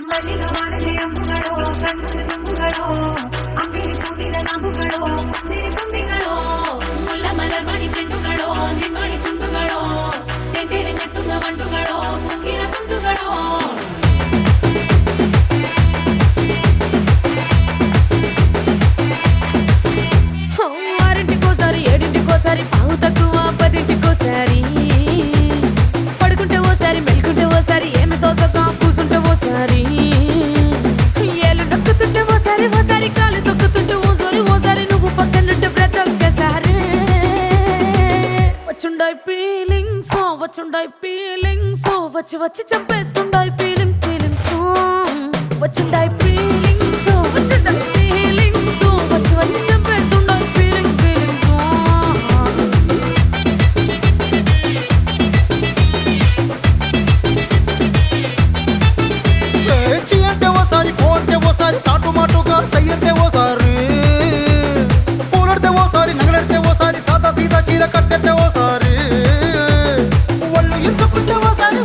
ಮಲ್ಲಿಗೆ ವಾರದೆ ಅಂಬುಗಳು ಕಣ್ಣು ತುಂಬುಗಳು ಅಂಬಿರಿ ಕೂಡಿದ ನಂಬುಗಳು ಕುಂದಿರಿ ತುಂಬಿಗಳು ಮುಲ್ಲ ಮಲರ್ ಮಣಿ ಚೆಂಡುಗಳು ನಿನ್ಮಣಿ ಚುಂಡುಗಳು ತೆಂಟೆರೆ ತೆತ್ತುದ ಮಂಟುಗಳು ಮುಂಗಿನ ತುಂಡುಗಳು ఆరింటికోసారి ఏడింటికోసారి పావు తక్కువ పదింటికోసారి పడుకుంటే ఓసారి మెలుకుంటే ఓసారి ఏమి తోసక కూసుంటే ఓసారి ఏళ్ళు నొక్కుతుంటే ఓసారి ఓసారి కాలు తొక్కుతుంటే ఓసారి నువ్వు పక్కనుంటే బ్రతొక్కసారి వచ్చుండాయి ఫీలింగ్స్ వచ్చి వచ్చి చంపేస్తుండాయి ఫీలింగ్స్ వచ్చుండాయి ఫీలింగ్స్ వచ్చి వచ్చి చంపేస్తుండాయి ఫీలింగ్స్ చీ అంటే ఓసారి పో అంటే ఓసారి చాటు మాటుగా సై అంటే ఓసారి పూలడితే ఓసారి నగలడితే ఓసారి సాదా సీదా చీర కట్టెత్తే ఓసారి ఒళ్ళు ఇసుకుంటే ఓసారి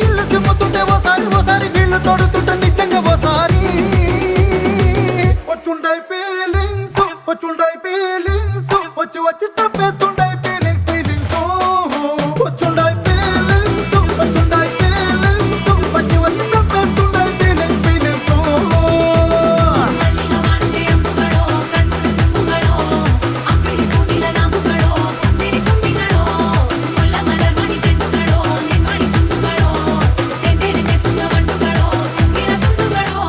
ఇల్లు సిమ్ముతుంటే ఓసారి నీళ్లు తోడుతుంటే నిజంగా ఓసారి వచ్చుండాయి ఫీలింగ్స్ వచ్చి వచ్చి చంపేస్తుండాయి ఫీలింగ్స్ వచ్చుండాయి ఫీలింగ్స్ వచ్చి వచ్చి చంపేస్తుండాయి ఫీలింగ్స్ మల్లిగా వాడతే అంబుಗಳು కಣ್ಣు ತುಂಬುಗಳು ಅಂಬಿರಿ ಕೂಡಿದ ನಂಬುಗಳು ಕುಂದಿರಿ ತುಂಬಿಗಳು ಮುಲ್ಲ ಮಲರ್ ಮಣಿ ಚೆಂಡುಗಳು ನಿನ್ಮಣಿ ಚುಂಡುಗಳು ತೆಂಟೆರೆ ತೆತ್ತುದ ಮಂಟುಗಳು ಮುಂಗಿನ ತುಂಡುಗಳು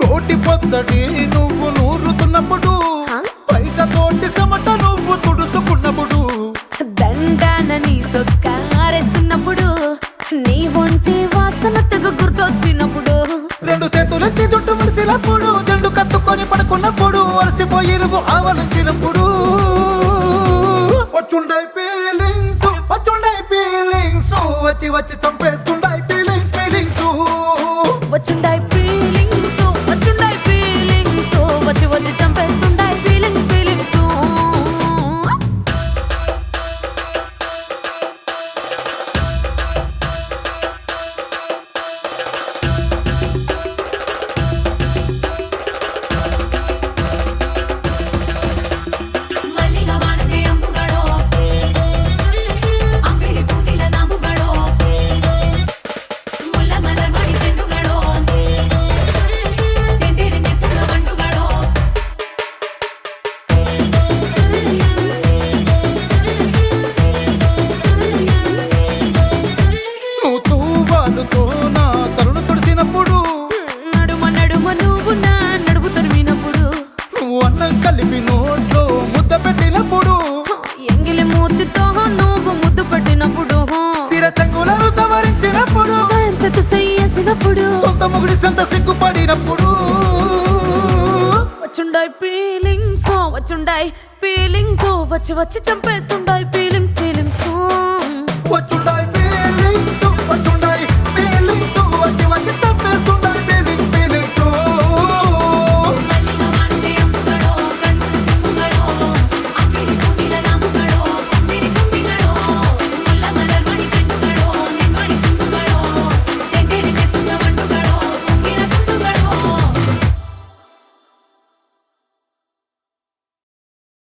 రోటి పచ్చడి నువ్వు నూరుతున్నప్పుడు బయట తోటి సమట నువ్వు తుడుచుకున్నప్పుడు దండాన నీ సొక్కారేస్తున్నప్పుడు నీ ఒంటి వాసన తెగ గుర్తొచ్చినప్పుడు రెండు చేతులెత్తి జుట్టు ముడిసినప్పుడు జండు కత్తుకొని పడుకున్నప్పుడు అలసిపోయి నువ్వు ఆవలించినప్పుడు వచ్చుండాయి ఫీలింగ్స్ వచ్చి వచ్చి చంపేస్తుండాయి ఫీలింగ్స్ వచ్చుండాయి ఫీలింగ్స్ వచ్చి వచ్చి చంపేస్తుండాయి ఫీలింగ్స్ ಮಲ್ಲಿಗೆ ವಾಡದೆ ಅಂಬುಗಳು ಅಂಬಿರಿ ಕೂಡಿದ ನಂಬುಗಳು ಮುಲ್ಲ ಮಲರ್ ಮಣಿ ಚೆಂಡುಗಳು ತೆಂಟೆರೆ ತೆತ್ತುದ ಮಂಟುಗಳು నువ్వు తూవాలుతో నా తరుణు తుడిసినప్పుడు నడుమ నువ్వు నా నడుపు తరిమినప్పుడు నువ్వు అన్నం కలిపి నోట్లో ముద్ద పెట్టినప్పుడు ఎంగిలి మూతితో నువ్వు ముద్దు పెట్టినప్పుడు శిరసంగులను సవరించినప్పుడు సైన్సెత్ చేసినప్పుడు సొంత మొగుడి సొంత సిగ్గుపడినప్పుడు వచ్చుండాయి ఫీలింగ్స్ వచ్చి వచ్చి చంపేస్తుండాయి ఫీలింగ్స్